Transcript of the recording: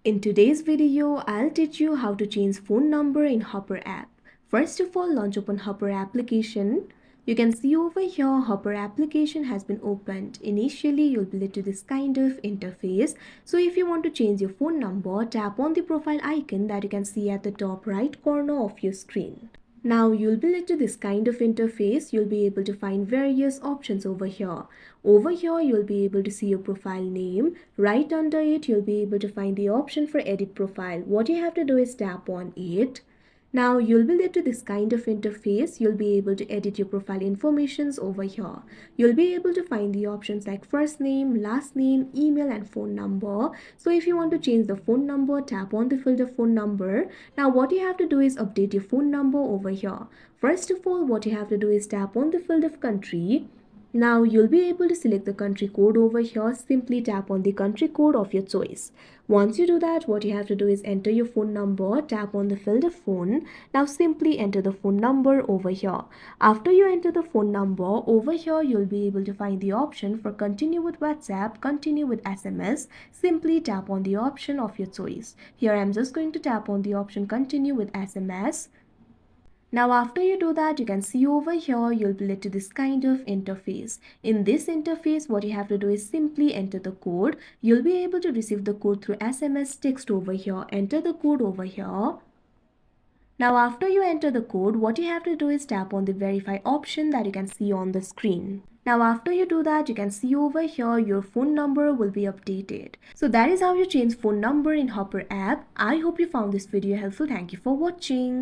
In today's video, I'll teach you how to change phone number in Hopper app. First of all, launch open Hopper application. You can see over here, Hopper application has been opened. Initially, you'll be led to this kind of interface. So if you want to change your phone number, tap on the profile icon that you can see at the top right corner of your screen. Now you'll be led to this kind of interface. You'll be able to find various options over here. Over here, you'll be able to see your profile name. Right under it, you'll be able to find the option for edit profile. What you have to do is tap on it. Now you'll be led to this kind of interface. You'll be able to edit your profile informations over here. You'll be able to find the options like first name, last name, email and phone number. So if you want to change the phone number, tap on the filter phone number. Now what you have to do is update your phone number over here. First of all, what you have to do is tap on the field of country. Now you'll be able to select the country code over here. Simply tap on the country code of your choice. Once you do that, what you have to do is enter your phone number, tap on the field of phone. Now simply enter the phone number over here. After you enter the phone number over here, you'll be able to find the option for continue with WhatsApp, continue with SMS. Simply tap on the option of your choice. Here I'm just going to tap on the option continue with SMS. Now after you do that, you can see over here, you'll be led to this kind of interface. In this interface, what you have to do is simply enter the code. You'll be able to receive the code through SMS text over here. Enter the code over here. Now after you enter the code, what you have to do is tap on the verify option that you can see on the screen. Now after you do that, you can see over here your phone number will be updated. So that is how you change phone number in Hopper app. I hope you found this video helpful. Thank you for watching.